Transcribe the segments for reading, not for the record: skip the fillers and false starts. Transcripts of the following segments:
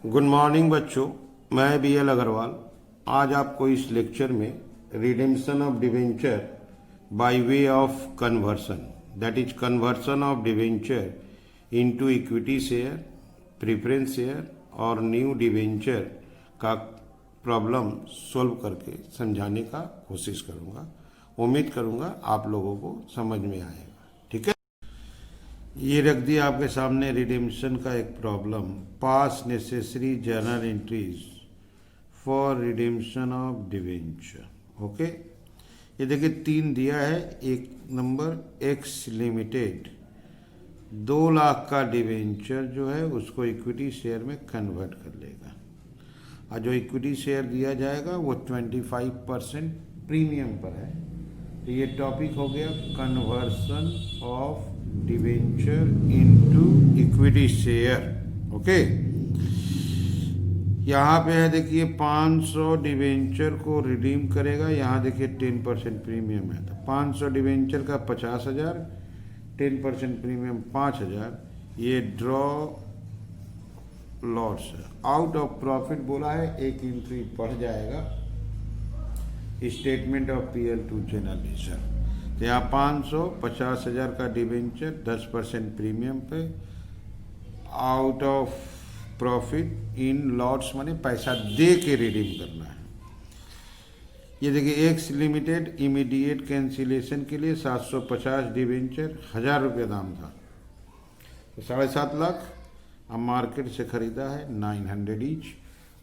Good morning बच्चों, मैं BL Agarwal. आज आपको इस लेक्चर में redemption of debenture by way of conversion, that is conversion of debenture into equity share, preference share और न्यू डिवेंचर का प्रॉब्लम सॉल्व करके समझाने का कोशिश करूँगा। उम्मीद करूँगा आप लोगों को समझ में आएगा। ठीक है, ये रख दिया आपके सामने रिडेम्पशन का एक problem. Pass necessary journal entries for redemption of debenture. Okay, ये देखिए 3 दिया है। एक नंबर एक्स लिमिटेड 2 लाख का डिवेंचर जो है उसको इक्विटी शेयर में कन्वर्ट कर लेगा, और जो इक्विटी शेयर दिया जाएगा वो 25% प्रीमियम पर है। तो ये टॉपिक हो गया conversion of debenture into equity share. Okay, यहाँ पे है देखिए 500 डिवेंचर को रिडीम करेगा। यहाँ देखिए 10% प्रीमियम है, तो 500 डिवेंचर का 50,000, 10% प्रीमियम 5,000। ये draw lots out of profit बोला है, एक एंट्री पढ़ जाएगा statement of PL to general reserve. तो यहाँ 550,000 का डिवेंचर 10% प्रीमियम पे out of profit in lots माने पैसा दे के रिडीम करना है। ये देखिए एक्स लिमिटेड इमीडिएट कैंसिलेशन के लिए 750 डिवेंचर 1,000 रुपये दाम था, तो 7.5 लाख। अब मार्केट से खरीदा है 900 ईच,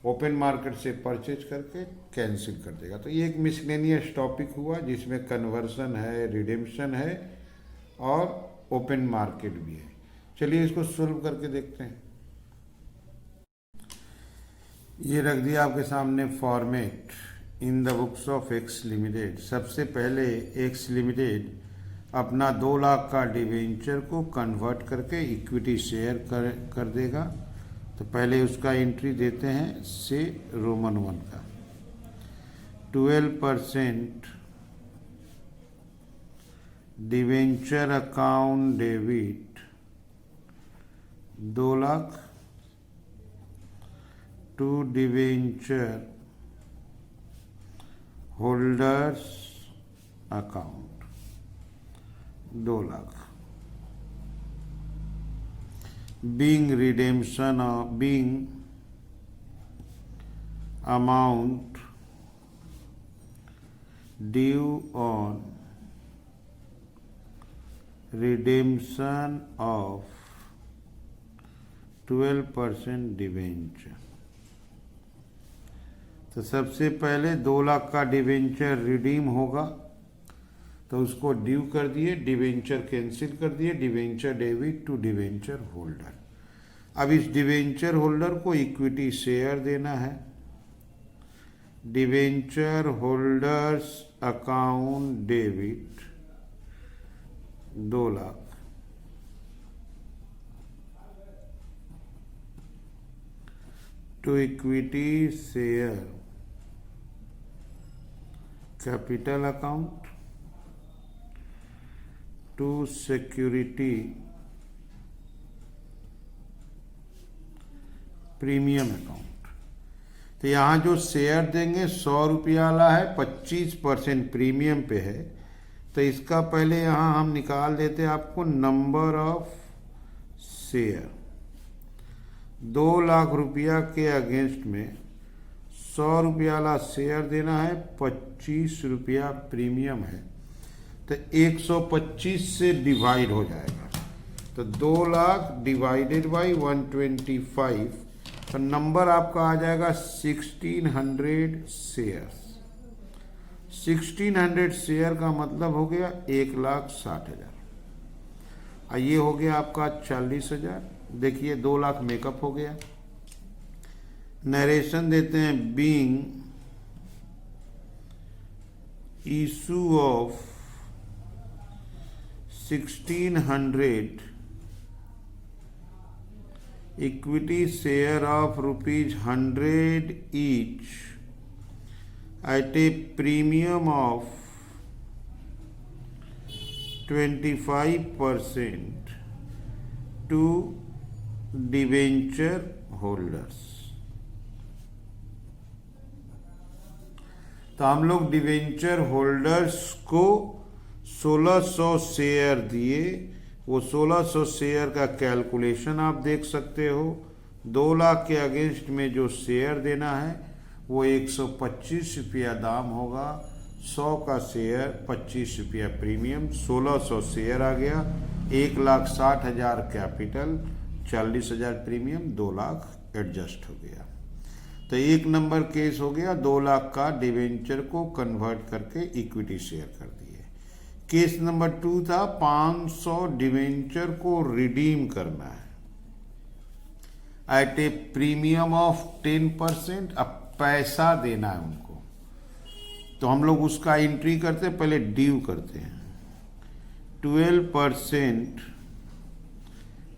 ओपन मार्केट से परचेज करके कैंसिल कर देगा। तो ये एक मिसलेनियस टॉपिक हुआ जिसमें कन्वर्सन है, रिडेम्पशन है और ओपन मार्केट भी है। चलिए इसको सोल्व करके देखते हैं। ये रख दिया आपके सामने format in the books of x limited. सबसे पहले एक्स लिमिटेड अपना 2 लाख का डिवेंचर को कन्वर्ट करके इक्विटी शेयर कर देगा। तो पहले उसका एंट्री देते हैं से रोमन 1 का 12% debenture account debit 2 lakh to debenture holders account 2 lakh. being redemption of being amount due on redemption of 12% debenture. तो सबसे पहले 2 लाख का डिवेंचर रिडीम होगा, तो उसको ड्यू कर दिए, डिवेंचर कैंसिल कर दिए, debenture debit to debenture holder. अब इस डिवेंचर होल्डर को इक्विटी शेयर देना है। Debenture holders account debit 2 lakh to equity share capital account to security premium account. तो यहाँ जो शेयर देंगे 100 रुपया वाला है, 25% प्रीमियम पे है। तो इसका पहले यहाँ हम निकाल देते हैं आपको नंबर ऑफ शेयर। 2 लाख रुपया के अगेंस्ट में 100 रुपया वाला शेयर देना है, 25 रुपया प्रीमियम है, तो 125 से डिवाइड हो जाएगा। तो 2 लाख डिवाइडेड बाई 125, तो नंबर आपका आ जाएगा 1600 शेयर्स। 1600 शेयर का मतलब हो गया 1,60,000। ये हो गया आपका 40,000। देखिए 2 लाख मेकअप हो गया। नरेशन देते हैं being issue of 1600 equity share of ₹100 each at a premium of 25% to debenture holders. तो हम लोग डिवेंचर होल्डर्स को 1600 शेयर दिए। वो 1600 शेयर का कैलकुलेशन आप देख सकते हो। 2 लाख के अगेंस्ट में जो शेयर देना है वो 125 रुपया दाम होगा। 100 का शेयर 25 रुपया प्रीमियम, 1600 शेयर आ गया। 1,60,000 कैपिटल, 40,000 प्रीमियम, 2 लाख एडजस्ट हो गया। तो 1 नंबर केस हो गया, 2 लाख का डिवेंचर को कन्वर्ट करके इक्विटी शेयर कर दिए। केस नंबर 2 था 500 डिवेंचर को रिडीम करना है एट ए प्रीमियम ऑफ 10%। अब पैसा देना है उनको, तो हम लोग उसका एंट्री करते हैं, पहले ड्यू करते हैं। 12%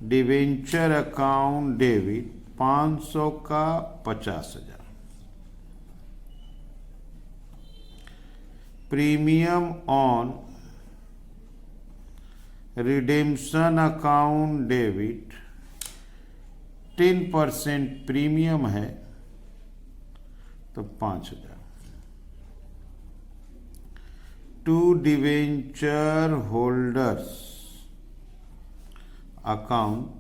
डिवेंचर अकाउंट डेबिट, 500 का 50,000। Premium on redemption account debit, 10% premium है तो 5,000। To debenture holders account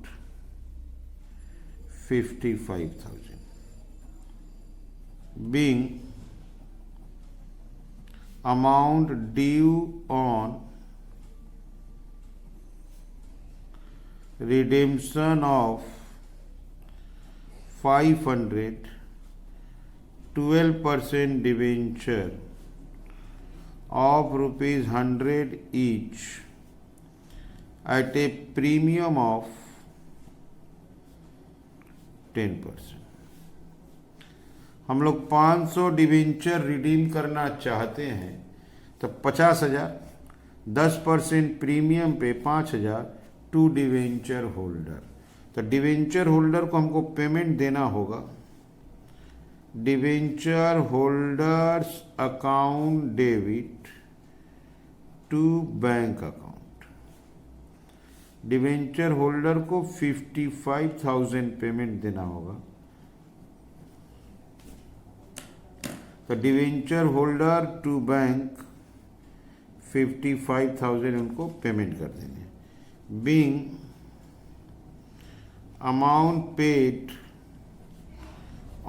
55,000 being amount due on redemption of 500, 12% debenture of ₹100 each at a premium of 10%। हम लोग 500 डिवेंचर रिडीम करना चाहते हैं तो 50,000, 10% प्रीमियम पे 5,000 टू डिवेंचर होल्डर। तो डिवेंचर होल्डर को हमको पेमेंट देना होगा। Debenture holders account debit to bank account. Debenture holder को 55,000 पेमेंट देना होगा। तो डिवेंचर होल्डर टू बैंक 55,000 उनको पेमेंट कर देंगे। Being amount paid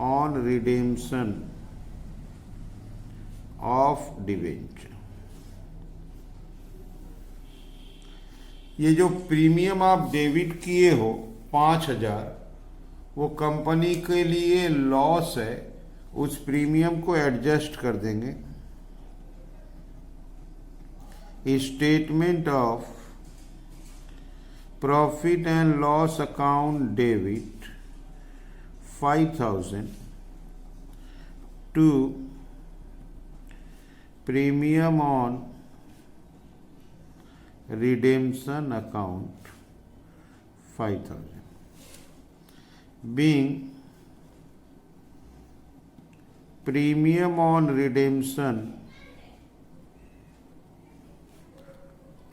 on redemption of debenture। ये जो प्रीमियम आप डेबिट किए हो 5,000, वो कंपनी के लिए लॉस है, उस प्रीमियम को एडजस्ट कर देंगे। Statement of profit and loss account debit 5,000 to premium on redemption account 5,000 being premium on redemption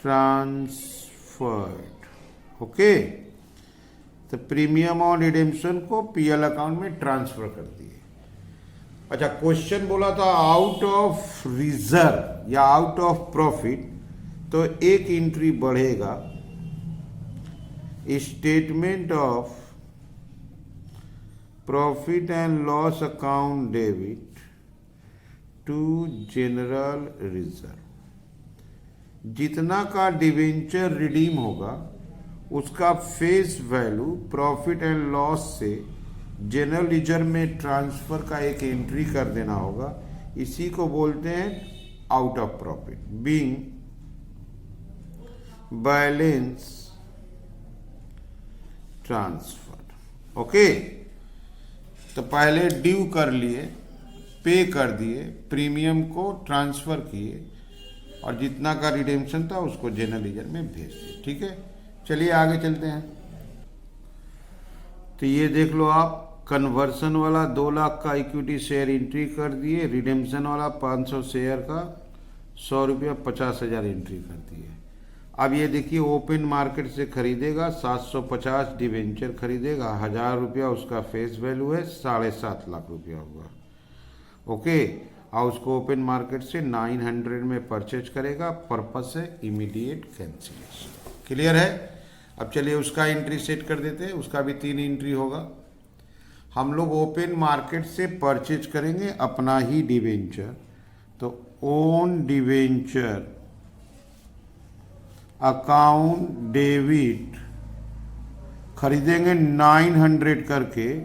transferred। Okay, तो प्रीमियम ऑन रिडेम्पशन को पीएल अकाउंट में ट्रांसफर कर दिए। अच्छा, क्वेश्चन बोला था आउट ऑफ रिजर्व या आउट ऑफ प्रॉफिट, तो एक एंट्री बढ़ेगा। Statement of profit and loss account debit to general reserve. जितना का डिवेंचर रिडीम होगा उसका face value profit and loss से जनरल रिजर्व में ट्रांसफर का एक एंट्री कर देना होगा। इसी को बोलते हैं out of profit. Being balance transfer. Okay, तो पहले ड्यू कर लिए, पे कर दिए, प्रीमियम को ट्रांसफर किए और जितना का रिडेम्पशन था उसको जनरल रिजर्व में भेज दिए। ठीक है, चलिए आगे चलते हैं। तो ये देख लो आप, कन्वर्सन वाला 2 लाख का इक्विटी शेयर एंट्री कर दिए, रिडेम्पशन वाला 500 शेयर का 100 रुपया 50,000 एंट्री कर दिए। अब ये देखिए, ओपन मार्केट से खरीदेगा 750 डिवेंचर खरीदेगा, 1,000 रुपया उसका फेस वैल्यू है, 7.5 लाख रुपया होगा। ओके, और उसको ओपन मार्केट से 900 में परचेज करेगा, पर्पस है इमीडिएट कैंसिलेशन। क्लियर है? अब चलिए उसका एंट्री सेट कर देते हैं, उसका भी 3 एंट्री होगा। हम लोग ओपन मार्केट से परचेज करेंगे अपना ही डिवेंचर, तो ओन डिवेंचर अकाउंट डेबिट खरीदेंगे 900 करके,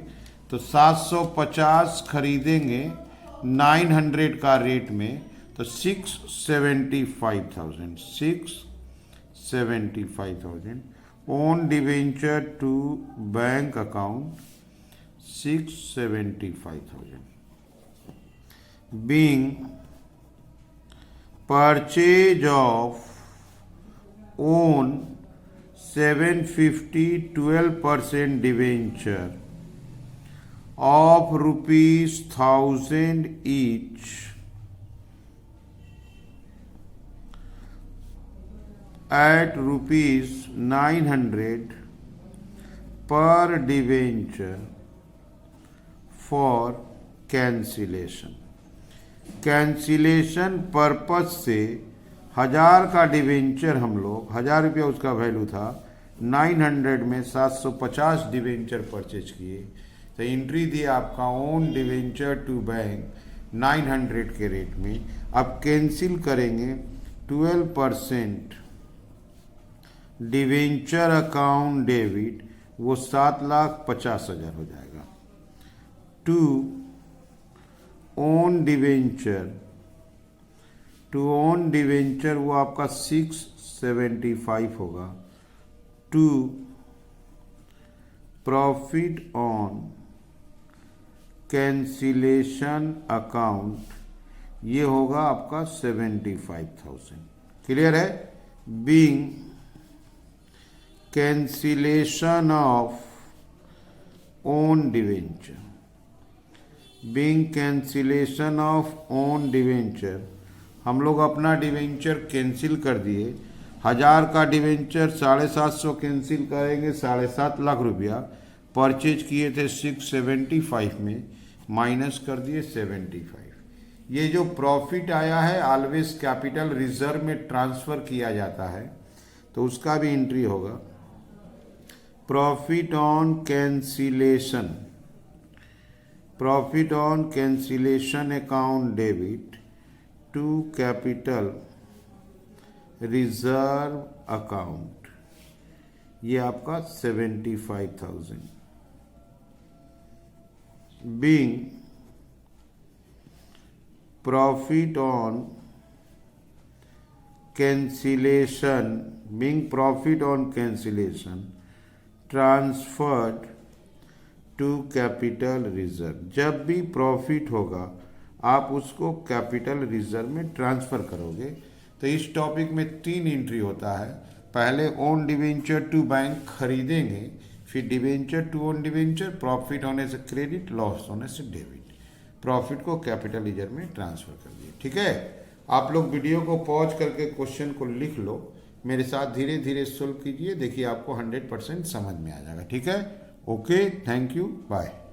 तो 750 खरीदेंगे 900 का रेट में, तो 675,000 own debenture to bank account 675,000 being purchase of own 750 12% debenture of rupees 1000 each at rupees 900 per debenture for cancellation। Cancellation purpose से 1000 का डिवेंचर हम लोग 1000 रुपया उसका वैल्यू था, 900 में 750 डिवेंचर परचेज किए, तो एंट्री दी आपका ओन डिवेंचर टू बैंक 900 के रेट में। अब कैंसिल करेंगे 12% डिवेंचर अकाउंट डेबिट, वो 7,50,000 हो जाएगा। टू ओन डिवेंचर वो आपका 675 होगा। To profit on cancellation account, ये होगा आपका 75,000। क्लियर है? Being cancellation of own debenture, being cancellation of own debenture, हम लोग अपना डिवेंचर कैंसिल कर दिए। 1000 का डिवेंचर 750 कैंसिल करेंगे, 7.5 लाख रुपया परचेज किए थे 675 में, माइनस कर दिए 75। ये जो प्रॉफिट आया है ऑलवेज कैपिटल रिजर्व में ट्रांसफर किया जाता है, तो उसका भी एंट्री होगा। Profit on cancellation account debit to capital reserve account, ये आपका 75,000। Being profit on cancellation transferred to capital reserve. जब भी प्रॉफिट होगा आप उसको कैपिटल रिजर्व में ट्रांसफर करोगे। तो इस टॉपिक में 3 एंट्री होता है। पहले ओन डिवेंचर टू बैंक खरीदेंगे, फिर debenture to own debenture, profit होने से क्रेडिट, लॉस होने से डेबिट, प्रॉफिट को कैपिटल रिजर्व में ट्रांसफर कर दिए। ठीक है? आप लोग वीडियो को पॉज करके क्वेश्चन को लिख लो, मेरे साथ धीरे धीरे सोल्व कीजिए, देखिए आपको 100% समझ में आ जाएगा। ठीक है? Okay, thank you, bye.